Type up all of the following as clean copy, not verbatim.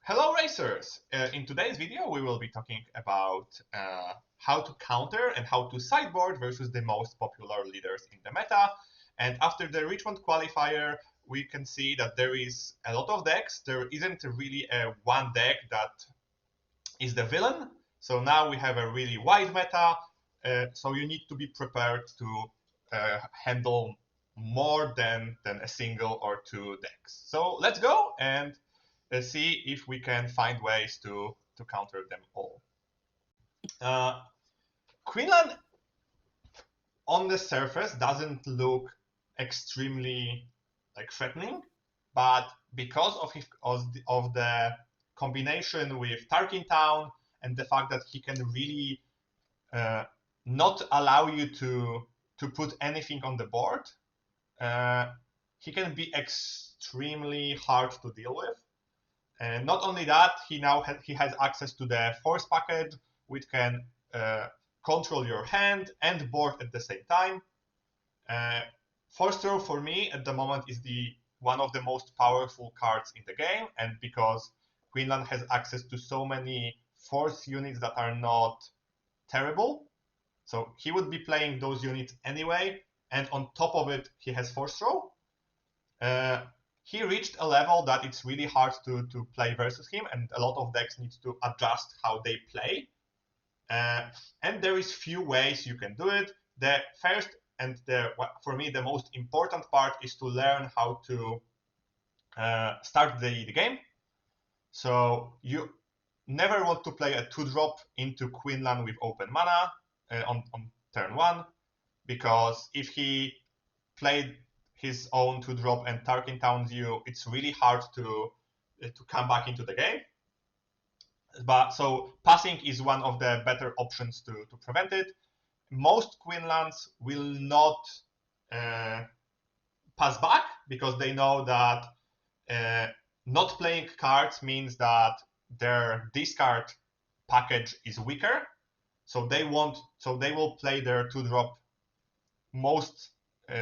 Hello racers! In today's video we will be talking about how to counter and how to sideboard versus the most popular leaders in the meta. And after the Richmond qualifier we can see that there is a lot of decks. There isn't really a one deck that is the villain. So now we have a really wide meta, so you need to be prepared to handle more than a single or two decks. So let's go and see if we can find ways to counter them all. Quinlan on the surface doesn't look extremely threatening, but because of the combination with Tarkin Town and the fact that he can really not allow you to put anything on the board, he can be extremely hard to deal with. And not only that, he has access to the force package, which can control your hand and board at the same time. Force throw for me at the moment is one of the most powerful cards in the game, and because Quinlan has access to so many force units that are not terrible, so he would be playing those units anyway, and on top of it, he has force throw. He reached a level that it's really hard to play versus him, and a lot of decks need to adjust how they play. And there is few ways you can do it. The first and for me the most important part is to learn how to start the game. So you never want to play a 2-drop into Quinlan with open mana on turn 1, because if he played his own 2-drop and Tarkin Towns you, it's really hard to come back into the game. But so passing is one of the better options to prevent it. Most Quinlans will not pass back because they know that not playing cards means that their discard package is weaker. So they will play their 2-drop most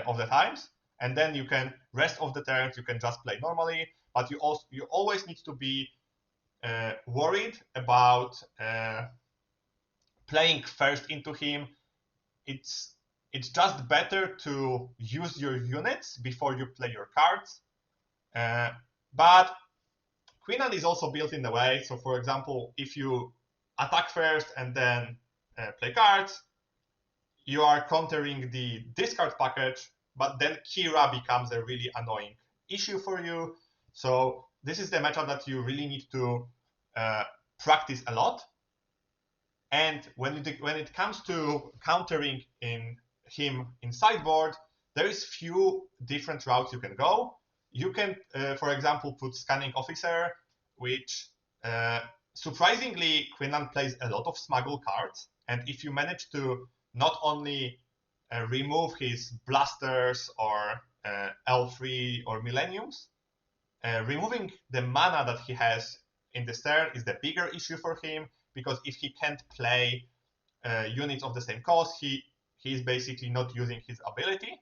of the times, and then you can rest of the turns you can just play normally. But you always need to be worried about playing first into him. It's just better to use your units before you play your cards. But Quinlan is also built in a way. So for example, if you attack first and then play cards, you are countering the discard package, but then Qi'ra becomes a really annoying issue for you. So this is the matchup that you really need to practice a lot. And when it comes to countering him in sideboard, there is few different routes you can go. You can, for example, put Scanning Officer, which surprisingly Quinlan plays a lot of smuggle cards. And if you manage to not only remove his blasters or L3 or Millenniums, removing the mana that he has in this turn is the bigger issue for him, because if he can't play units of the same cost, he's basically not using his ability.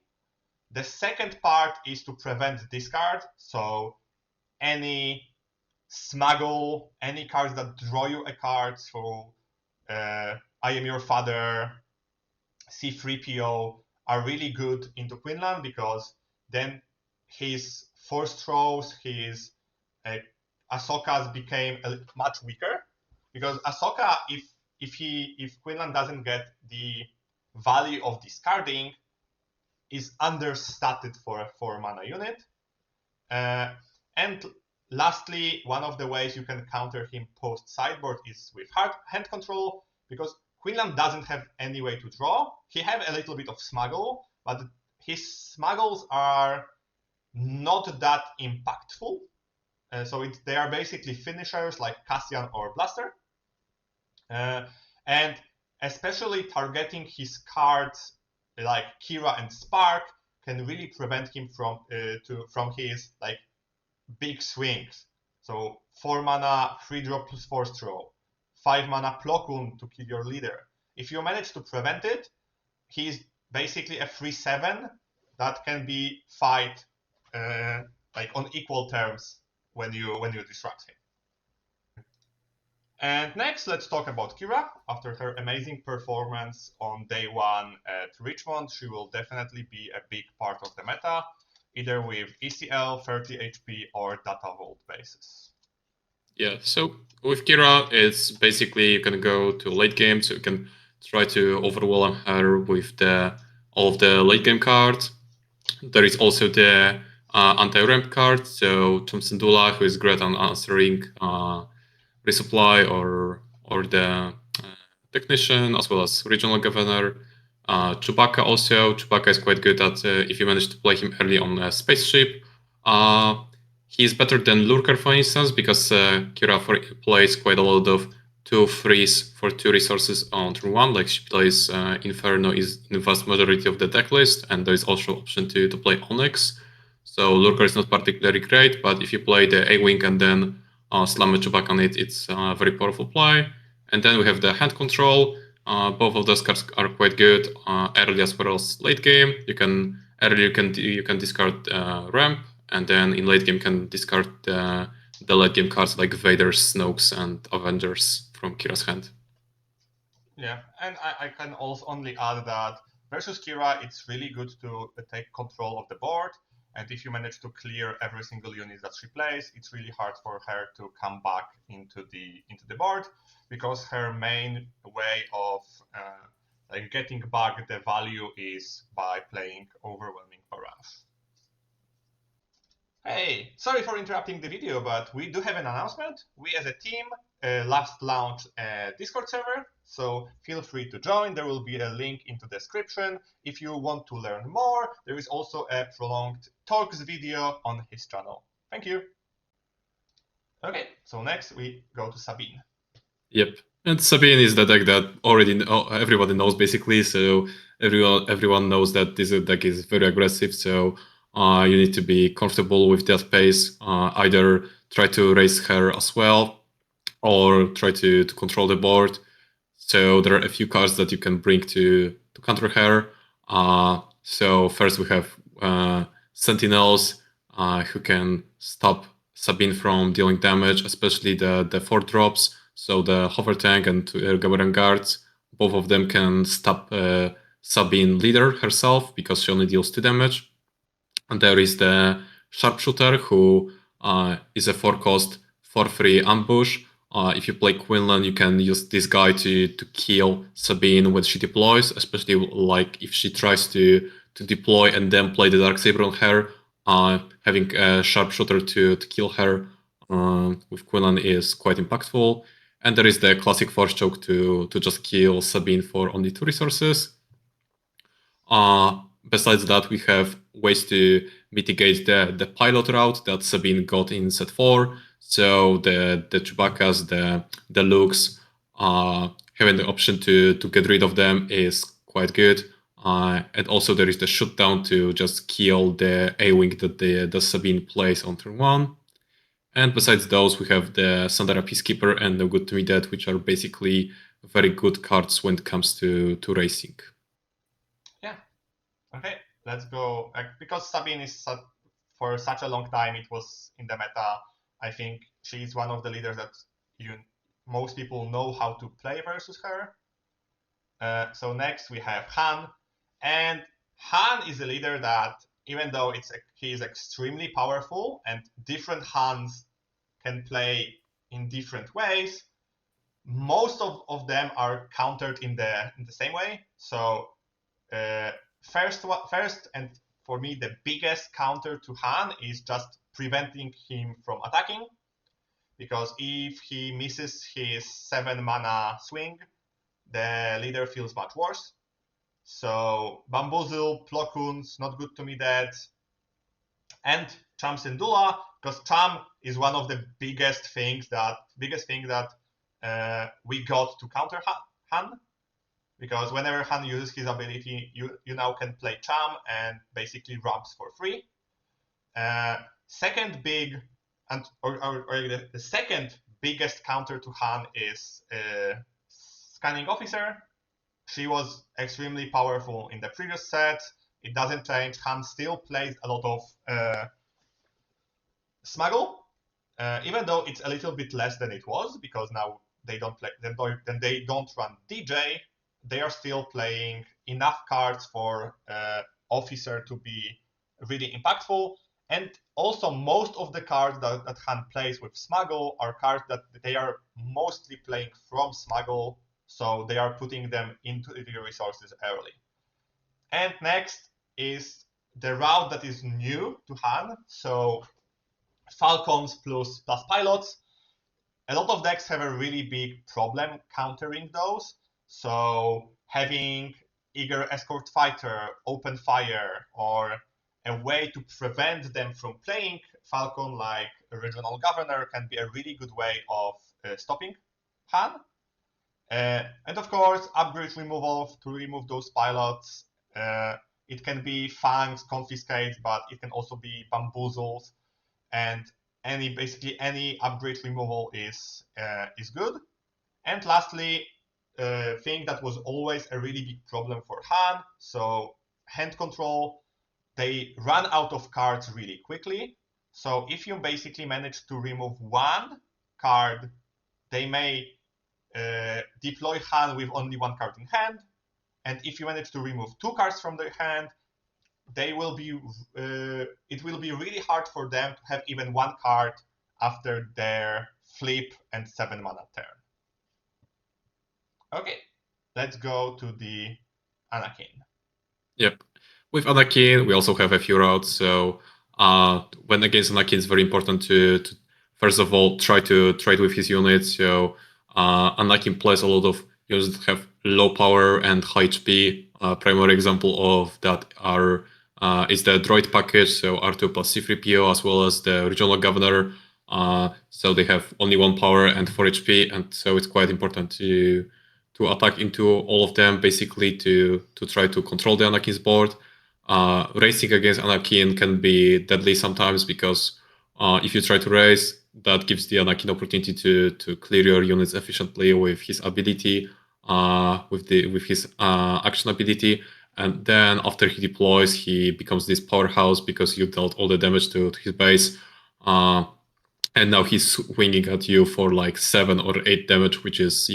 The second part is to prevent discard, so any smuggle, any cards that draw you a card, so I Am Your Father, C3PO are really good into Quinlan, because then his force throws, his Ahsoka's became much weaker, because Ahsoka, if Quinlan doesn't get the value of discarding, is understated for a 4-mana unit. And lastly, one of the ways you can counter him post sideboard is with hand control, because Quinlan doesn't have any way to draw. He has a little bit of smuggle, but his smuggles are not that impactful. So they are basically finishers like Cassian or Blaster. And especially targeting his cards like Qi'ra and Spark can really prevent him from his big swings. So 4-mana 3-drop plus force throw, 5-mana Plo Koon to kill your leader. If you manage to prevent it, he's basically a 3/7 that can be fight on equal terms when you disrupt him. And next, let's talk about Qi'ra. After her amazing performance on day 1 at Richmond, she will definitely be a big part of the meta, either with ECL, 30 HP, or Data Vault bases. Yeah, so with Qi'ra, it's basically you can go to late game, so you can try to overwhelm her with all of the late game cards. There is also the anti-ramp card, so Chumsendula, who is great on answering resupply or the technician, as well as regional governor. Chewbacca also. Chewbacca is quite good at if you manage to play him early on a spaceship. He is better than Lurker, for instance, because Qi'ra plays quite a lot of 2/3s for 2 resources on turn 1. Like she plays Inferno is in the vast majority of the deck list, and there is also option to play Onyx. So Lurker is not particularly great, but if you play the A-Wing and then slam a Chewbacca on it, it's a very powerful play. And then we have the hand control. Both of those cards are quite good early as well as late game. Early you can discard ramp, and then in late game you can discard the late game cards like Vader, Snokes, and Avengers from Qi'ra's hand. Yeah, and I can also only add that versus Qi'ra, it's really good to take control of the board. And if you manage to clear every single unit that she plays, it's really hard for her to come back into the board, because her main way of like getting back the value is by playing overwhelming barrage. Hey, sorry for interrupting the video, but we do have an announcement. We as a team last launched a Discord server, so feel free to join. There will be a link in the description. If you want to learn more, there is also a prolonged talks video on his channel. Thank you. Okay, so next we go to Sabine. Yep. And Sabine is the deck that already everybody knows basically, so everyone knows that this deck is very aggressive, so you need to be comfortable with that pace. Either try to raise her as well, or try to control the board. So there are a few cards that you can bring to counter her. So first we have Sentinels, who can stop Sabine from dealing damage, especially the 4 drops. So the Hover Tank and Gawaran Guards, both of them can stop Sabine leader herself because she only deals 2 damage. And there is the Sharpshooter, who is a 4-cost 4/3 ambush. If you play Quinlan, you can use this guy to kill Sabine when she deploys, especially like if she tries to deploy and then play the Darksaber on her. Having a Sharpshooter to kill her with Quinlan is quite impactful. And there is the classic Force Choke to just kill Sabine for only 2 resources. Besides that, we have ways to mitigate the pilot route that Sabine got in set 4. So the Chewbaccas, the Lukes, having the option to get rid of them is quite good. And also there is the shoot down to just kill the A-Wing that the Sabine plays on turn 1. And besides those, we have the Sandara Peacekeeper and No Good To Me Dead, which are basically very good cards when it comes to racing. Yeah. Okay, let's go. Because Sabine is for such a long time, it was in the meta. I think she's one of the leaders that most people know how to play versus her. So next we have Han, and Han is a leader that, even though he is extremely powerful and different Hans can play in different ways, most of them are countered in the same way. So first and for me the biggest counter to Han is just preventing him from attacking, because if he misses his 7 mana swing, the leader feels much worse. So Bamboozle, Plo Koon's Not Good To Me Dead, and Cham Syndulla, because Cham is one of the biggest things that we got to counter Han, because whenever Han uses his ability, you now can play Cham and basically ramps for free. Second big, the second biggest counter to Han is Scanning Officer. She was extremely powerful in the previous set. It doesn't change. Han still plays a lot of Smuggle, even though it's a little bit less than it was, because now they don't play, then they don't run DJ, they are still playing enough cards for officer to be really impactful. And also most of the cards that Han plays with Smuggle are cards that they are mostly playing from Smuggle, so they are putting them into the resources early. And next is the route that is new to Han, so Falcons plus pilots. A lot of decks have a really big problem countering those. So having eager escort fighter, open fire, or a way to prevent them from playing Falcon like a regional governor can be a really good way of stopping Han. And of course, upgrade removal to remove those pilots. It can be fangs, confiscates, but it can also be bamboozles, and basically any upgrade removal is good. And lastly, thing that was always a really big problem for Han, so hand control. They run out of cards really quickly. So if you basically manage to remove one card, they may deploy Han with only one card in hand. And if you manage to remove two cards from their hand, they will be it will be really hard for them to have even one card after their flip and 7 mana turn. Okay, let's go to the Anakin. Yep. With Anakin, we also have a few routes. So when against Anakin, it's very important to first of all try to trade with his units. So Anakin plays a lot of units that have low power and high HP. Primary example of that is the droid package, so R2 plus C3PO, as well as the regional governor. So they have only 1 power and 4 HP, and so it's quite important to attack into all of them, basically to try to control the Anakin's board. Racing against Anakin can be deadly sometimes, because if you try to race, that gives the Anakin opportunity to clear your units efficiently with his ability, with his action ability. And then after he deploys, he becomes this powerhouse because you dealt all the damage to his base. And now he's swinging at you for like 7 or 8 damage, which is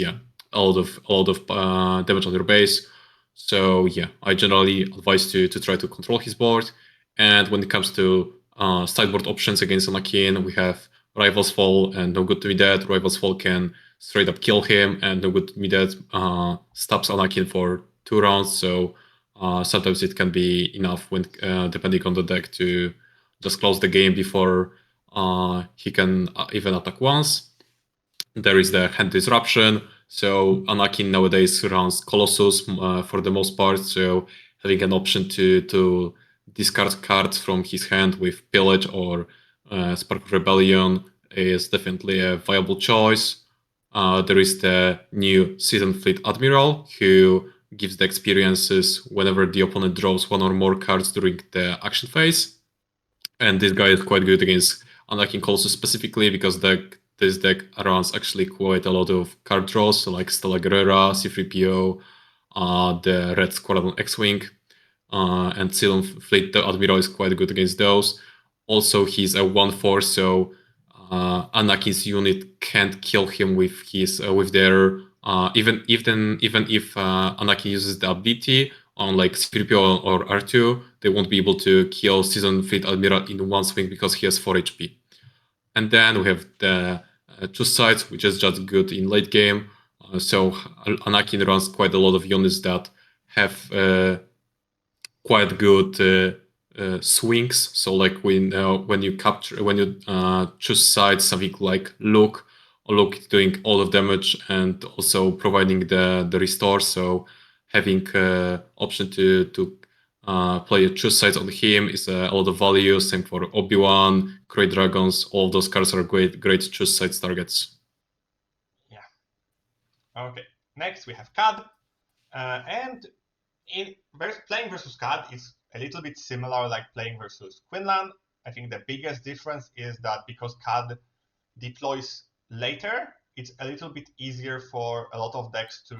a lot of damage on your base. So yeah, I generally advise to try to control his board. And when it comes to sideboard options against Anakin, we have Rival's Fall and No Good to Me Dead. Rival's Fall can straight up kill him, and No Good to Me Dead stops Anakin for 2 rounds. So sometimes it can be enough when depending on the deck to just close the game before he can even attack once. There is the Hand Disruption. So Anakin nowadays runs Colossus for the most part. So having an option to discard cards from his hand with Pillage or Spark of Rebellion is definitely a viable choice. There is the new Seasoned Fleet Admiral, who gives the experiences whenever the opponent draws 1 or more cards during the action phase. And this guy is quite good against Anakin Colossus specifically, because this deck runs actually quite a lot of card draws, so like Stella Guerrera, C3PO, the Red Squadron X-Wing, and Seasoned Fleet the Admiral is quite good against those. Also, he's a 1/4, so Anakin's unit can't kill him with his with their even if Anakin uses the ability on like C3PO or R2, they won't be able to kill Seasoned Fleet Admiral in one swing because he has 4 HP. And then we have the Choose Sides, which is just good in late game. So Anakin runs quite a lot of units that have quite good swings. So like when you choose sides, something like Luke, or Luke doing all of damage and also providing the restore. So having option to play a choose sides on him is a lot of value. Same for Obi-Wan, Great Dragons. All of those cards are great choose sides targets. Yeah. Okay. Next we have Cad, and playing versus Cad is a little bit similar like playing versus Quinlan. I think the biggest difference is that because Cad deploys later, it's a little bit easier for a lot of decks to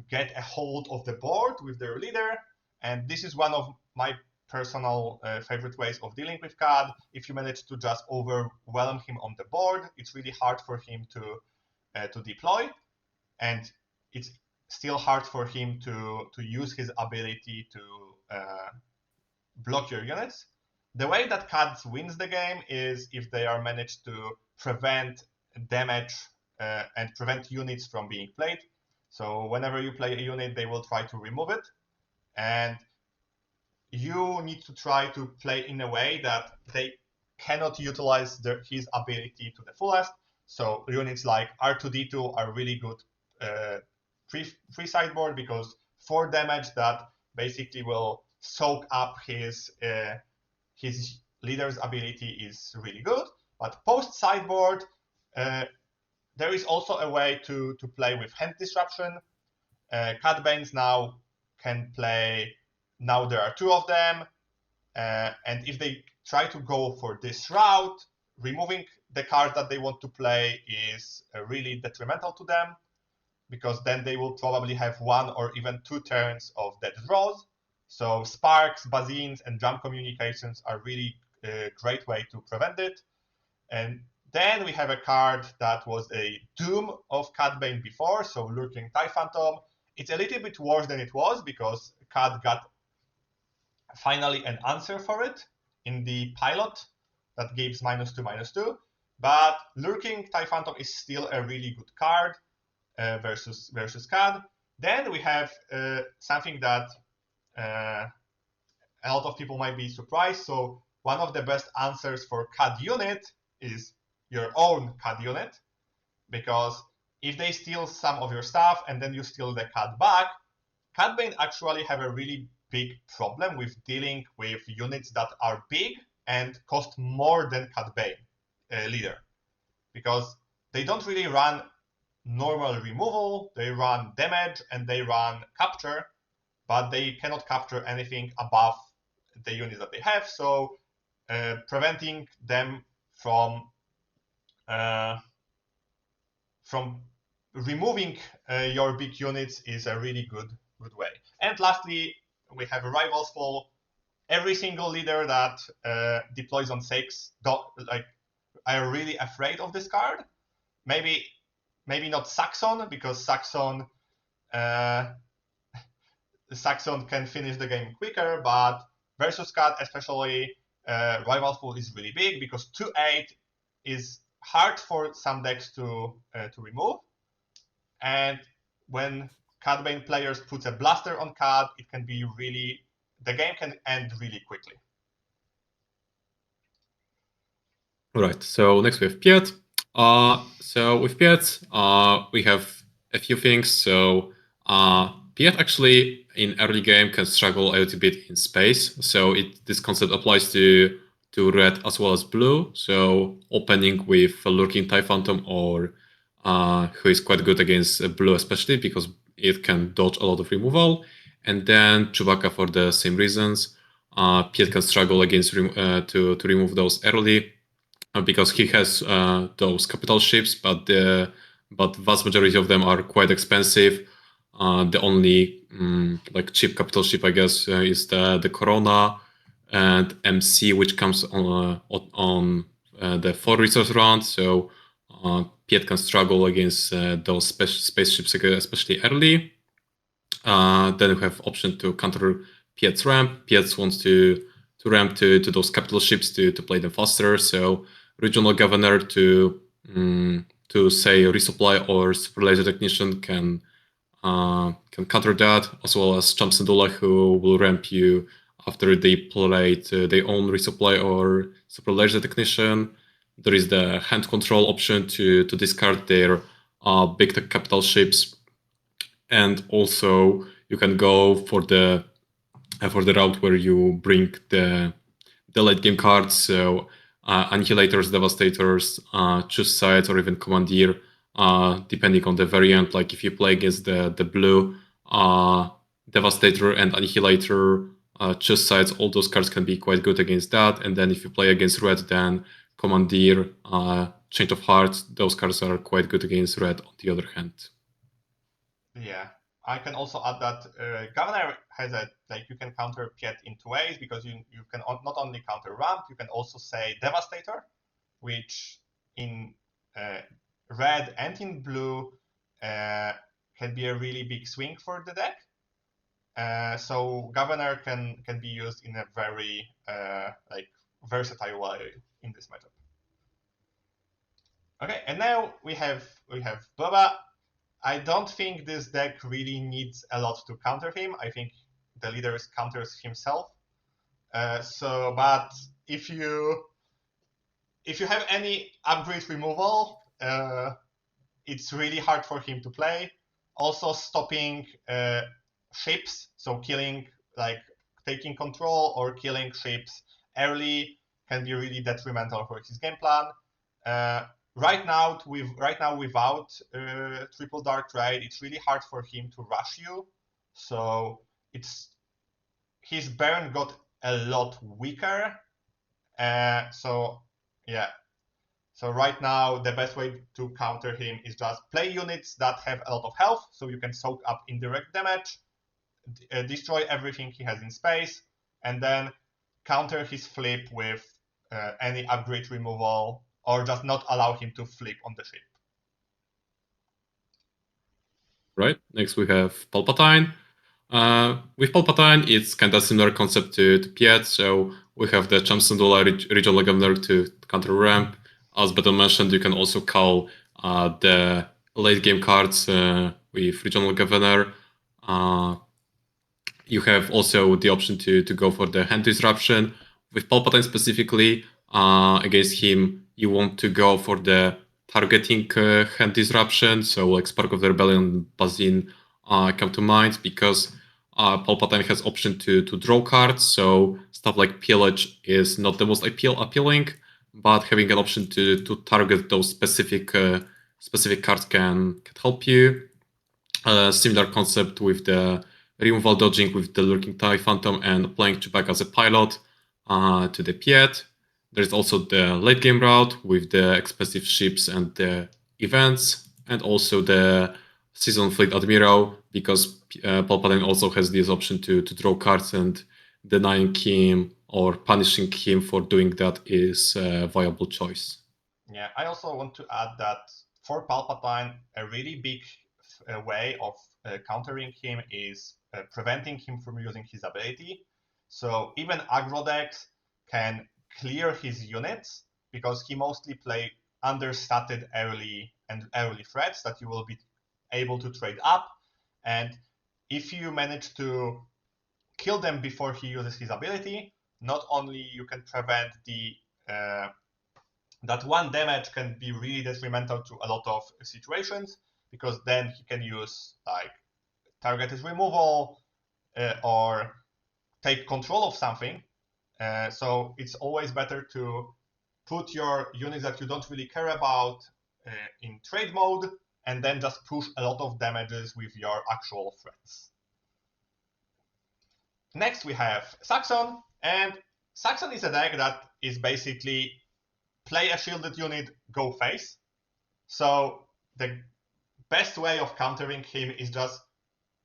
get a hold of the board with their leader. And this is one of my personal favorite ways of dealing with Cad. If you manage to just overwhelm him on the board, it's really hard for him to to deploy, and it's still hard for him to use his ability to block your units. The way that CAD wins the game is if they are managed to prevent damage and prevent units from being played. So whenever you play a unit, they will try to remove it, and you need to try to play in a way that they cannot utilize his ability to the fullest. So units like R2D2 are really good free sideboard, because 4 damage that basically will soak up his leader's ability is really good. But post sideboard, there is also a way to play with hand disruption. Cat Banes now can play. Now there are 2 of them, and if they try to go for this route, removing the card that they want to play is really detrimental to them, because then they will probably have 1 or even 2 turns of dead draws. So sparks, basins, and jump communications are really a great way to prevent it. And then we have a card that was a doom of Cat Bane before, so Lurking TIE Phantom. It's a little bit worse than it was, because Cat got finally an answer for it in the pilot that gives -2/-2. But Lurking TIE Phantom is still a really good card versus CAD. Then we have something that a lot of people might be surprised. So one of the best answers for CAD unit is your own CAD unit, because if they steal some of your stuff and then you steal the CAD back, Cat Bane actually have a really big problem with dealing with units that are big and cost more than Cat Bane leader, because they don't really run normal removal, they run damage and they run capture, but they cannot capture anything above the units that they have. So preventing them from removing your big units is a really good way. And lastly, we have a Rival's Fall. Every single leader that deploys on 6 are really afraid of this card. Maybe not Saxon, because Saxon can finish the game quicker, but versus Cat, especially, Rival's Fall is really big, because 2/8 is hard for some decks to remove. And when Cat Bane players put a blaster on Cat, it can be really, the game can end really quickly. Right. So next we have Piett. So with Piett, we have a few things. So Piett actually in early game can struggle a little bit in space. So this concept applies to red as well as blue. So opening with a Lurking TIE Phantom, or who is quite good against blue, especially because it can dodge a lot of removal. And then Chewbacca for the same reasons. Piett can struggle against to remove those early, because he has those capital ships, but vast majority of them are quite expensive. The only like cheap capital ship, I guess, is the Corona and MC, which comes on the 4 resource round. So Piett can struggle against those spaceships, especially early. Then we have option to counter Piett's ramp. Piett wants to ramp to those capital ships to play them faster. So Regional Governor to say resupply or super laser technician can counter that, as well as Champ Syndulla, who will ramp you after they played their own resupply or super laser technician. There is the hand control option to discard their big tech capital ships, and also you can go for the route where you bring the late game cards. So Annihilators, Devastators, Choose Sides, or even Commandeer, depending on the variant. Like if you play against the blue, Devastator and Annihilator, Choose Sides, all those cards can be quite good against that. And then if you play against red, then Commandeer, Change of Hearts, those cards are quite good against red on the other hand. Yeah, I can also add that Governor has you can counter Piett in 2 ways, because you can not only counter ramp, you can also say Devastator, which in red and in blue can be a really big swing for the deck. So Governor can be used in a very like versatile way in this matchup. Okay, and now we have Boba. I don't think this deck really needs a lot to counter him. I think the leader counters himself. But if you have any upgrade removal, it's really hard for him to play. Also, stopping ships, so killing, like taking control or killing ships early, can be really detrimental for his game plan. Right now, without triple dark trade, it's really hard for him to rush you. So his burn got a lot weaker. So yeah. So right now, the best way to counter him is just play units that have a lot of health, so you can soak up indirect damage, destroy everything he has in space, and then counter his flip with any upgrade removal, or just not allow him to flip on the ship. Right. Next we have Palpatine. With Palpatine, it's kind of similar concept to Piett. So we have the Chamsundula Regional Governor to counter ramp. As Beto mentioned, you can also call the late game cards with Regional Governor. You have also the option to go for the hand disruption. With Palpatine specifically, against him, you want to go for the targeting hand disruption. So like Spark of the Rebellion, Bazin come to mind, because Palpatine has option to draw cards. So stuff like Pillage is not the most appealing, but having an option to target those specific cards can help you. Similar concept with the removal dodging with the Lurking TIE Phantom and applying Chewbacca as a pilot to the Piett. There's also the late game route with the expensive ships and the events, and also the Season Fleet Admiral, because Palpatine also has this option to draw cards, and denying him or punishing him for doing that is a viable choice. Yeah, I also want to add that for Palpatine, a really big way of countering him is preventing him from using his ability. So even aggro decks can clear his units, because he mostly play understated early threats that you will be able to trade up. And if you manage to kill them before he uses his ability, not only you can prevent the that one damage can be really detrimental to a lot of situations, because then he can use like targeted removal or take control of something. So it's always better to put your units that you don't really care about in trade mode, and then just push a lot of damages with your actual threats. Next we have Saxon, and Saxon is a deck that is basically play a shielded unit, go face. So the best way of countering him is just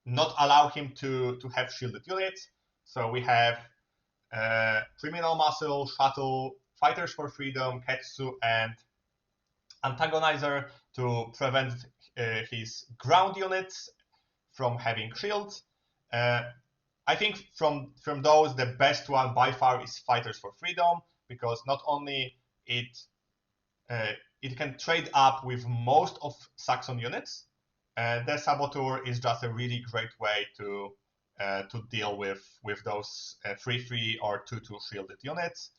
not allow him to have shielded units. So we have Criminal Muscle, Shuttle, Fighters for Freedom, Ketsu, and Antagonizer to prevent his ground units from having shields. I think from those, the best one by far is Fighters for Freedom, because not only it can trade up with most of Saxon units, the Saboteur is just a really great way to deal with those 3/3 or 2/2 shielded units.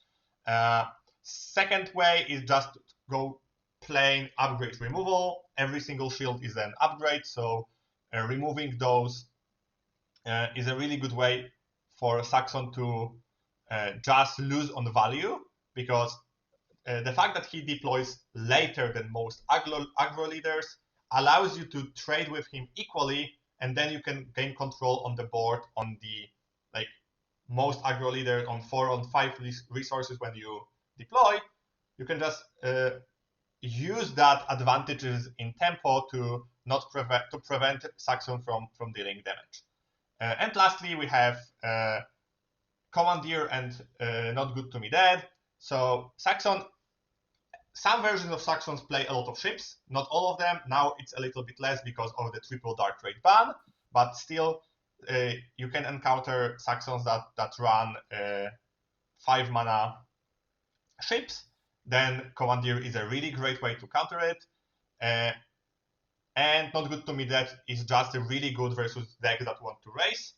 Second way is just go plain upgrade removal. Every single shield is an upgrade, so removing those is a really good way for Saxon to just lose on value, because the fact that he deploys later than most aggro leaders allows you to trade with him equally, and then you can gain control on the board on the like most aggro leader on 4 on 5 resources. When you deploy, you can just use that advantages in tempo to not prevent Saxon from dealing damage. And lastly, we have Commandeer and Not Good to Me Dead. So Saxon some versions of Saxons play a lot of ships, not all of them. Now it's a little bit less because of the triple dark trade ban, but still you can encounter Saxons that run 5 mana ships. Then Commandeer is a really great way to counter it. And Not Good to Me Dead is just a really good versus decks that want to race.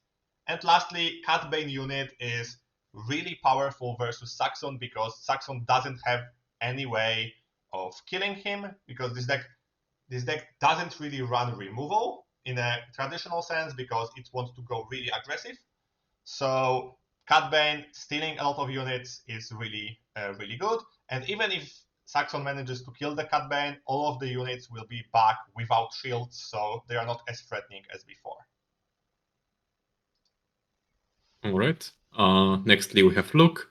And lastly, Catbane unit is really powerful versus Saxon because Saxon doesn't have any way of killing him, because this deck doesn't really run removal in a traditional sense because it wants to go really aggressive. So Catbane stealing a lot of units is really really good. And even if Saxon manages to kill the Catbane, all of the units will be back without shields, so they are not as threatening as before. All right. Nextly, we have Luke.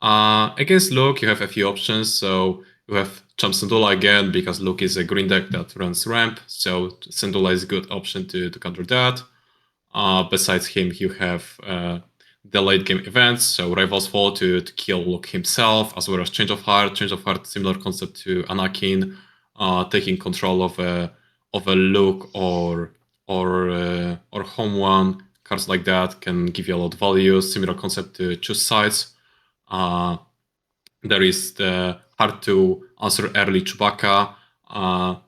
Against Luke, you have a few options. So you have Champ Syndulla again, because Luke is a green deck that runs ramp. So Syndulla is a good option to counter that. Besides him, you have the late game events, so Rival's Fall to kill Luke himself, as well as Change of Heart. Change of Heart, similar concept to Anakin, taking control of a Luke or Home One. Cards like that can give you a lot of value. Similar concept to Choose Sides. There is the hard to answer early Chewbacca.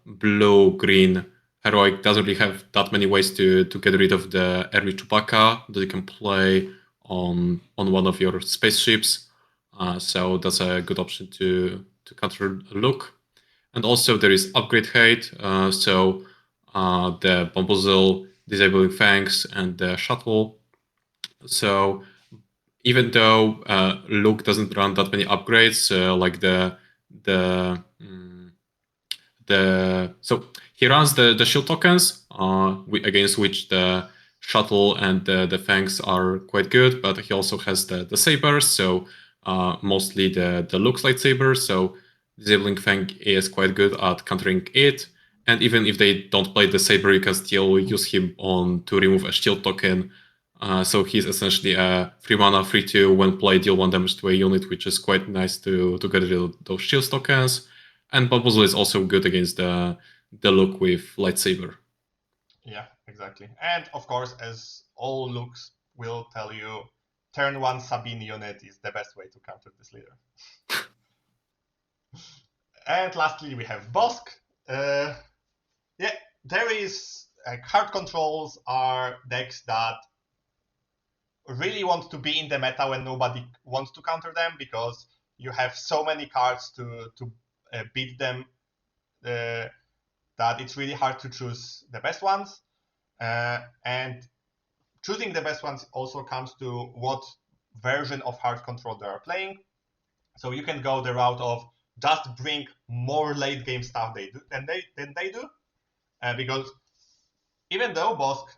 Blue green Heroic doesn't really have that many ways to get rid of the early Chewbacca that you can play on one of your spaceships. So that's a good option to counter Luke. And also there is Upgrade Hate. So the Bamboozle, Disabling Fangs, and the Shuttle. So even though Luke doesn't run that many upgrades, like so he runs the shield tokens, against which the Shuttle and the Fangs are quite good, but he also has the sabers, so mostly the Luke's lightsaber, so Disabling Fang is quite good at countering it. And even if they don't play the saber, you can still use him to remove a shield token. So he's essentially a 3 mana, 3/2 when played, deal 1 damage to a unit, which is quite nice to get rid of those shield tokens. And Bamboozle is also good against the Luke with lightsaber. Yeah, exactly. And of course, as all Lukes will tell you, turn 1 Sabine unit is the best way to counter this leader. And lastly, we have Bossk. Yeah, there is hard controls are decks that really want to be in the meta when nobody wants to counter them, because you have so many cards to beat them that it's really hard to choose the best ones. And choosing the best ones also comes to what version of hard control they are playing. So you can go the route of just bring more late game stuff than they do, because even though Bossk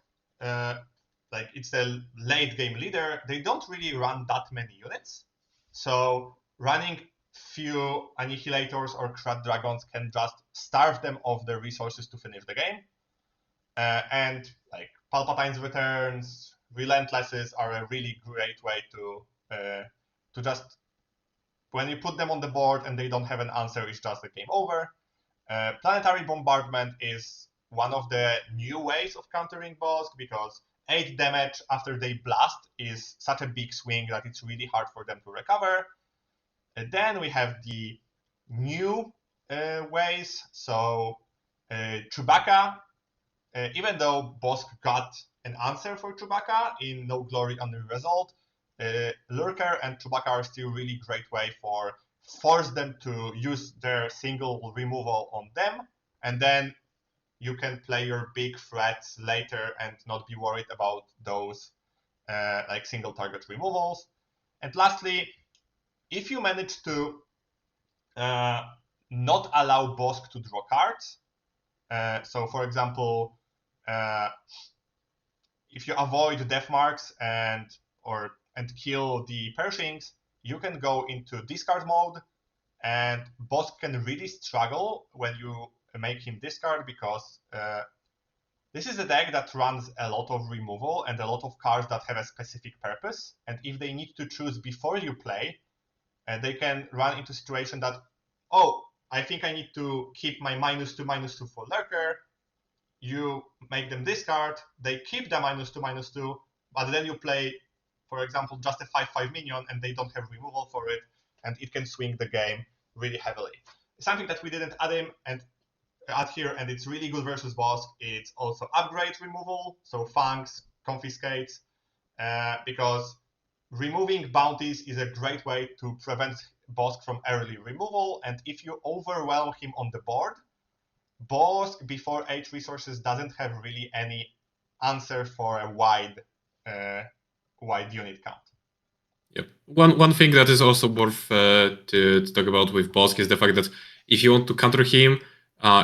like it's a late game leader, they don't really run that many units. So running few Annihilators or Crad Dragons can just starve them of the resources to finish the game. And like Palpatine's Returns, Relentlesses are a really great way to just, when you put them on the board and they don't have an answer, it's just a game over. Planetary Bombardment is one of the new ways of countering Bossk, because 8 damage after they blast is such a big swing that it's really hard for them to recover. Then we have the new ways. So Chewbacca, even though Bossk got an answer for Chewbacca in No Glory Unresolved, Lurker and Chewbacca are still really great way for force them to use their single removal on them, and then you can play your big threats later and not be worried about those like single target removals. And lastly, if you manage to not allow Bossk to draw cards, so for example, if you avoid death marks and kill the Pershings, you can go into discard mode, and Bossk can really struggle when you make him discard, because this is a deck that runs a lot of removal and a lot of cards that have a specific purpose. And if they need to choose before you play, they can run into a situation that, oh, I think I need to keep my -2/-2 for lurker. You make them discard, they keep the -2/-2, but then you play, for example, just a 5/5 minion and they don't have removal for it, and it can swing the game really heavily. Something that we didn't add here, and it's really good versus Bossk, it's also upgrade removal, so Fangs, Confiscates, because removing bounties is a great way to prevent Bossk from early removal, and if you overwhelm him on the board, Bossk before 8 resources doesn't have really any answer for a wide unit count. Yep. One thing that is also worth to talk about with Bossk is the fact that if you want to counter him,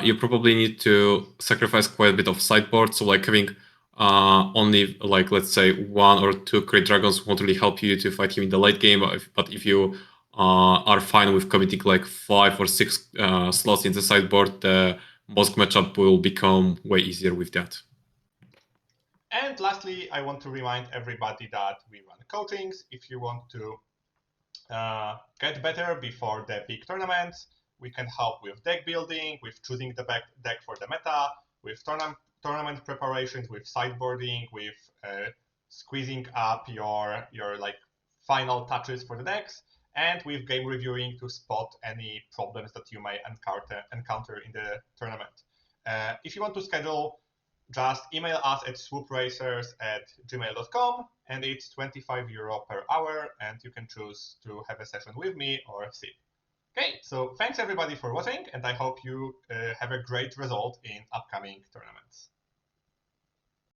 you probably need to sacrifice quite a bit of sideboard. So like having only like let's say 1 or 2 Great Dragons won't really help you to fight him in the late game. But if you are fine with committing like 5 or 6 slots in the sideboard, the Bossk matchup will become way easier with that. And lastly, I want to remind everybody that we run coachings. If you want to get better before the big tournaments, we can help with deck building, with choosing the deck for the meta, with tournament preparations, with sideboarding, with squeezing up your like final touches for the decks, and with game reviewing to spot any problems that you may encounter in the tournament. If you want to schedule, just email us at SWU-SwoopRacers@gmail.com, and it's €25 per hour, and you can choose to have a session with me or Sid. Okay, so thanks everybody for watching, and I hope you have a great result in upcoming tournaments.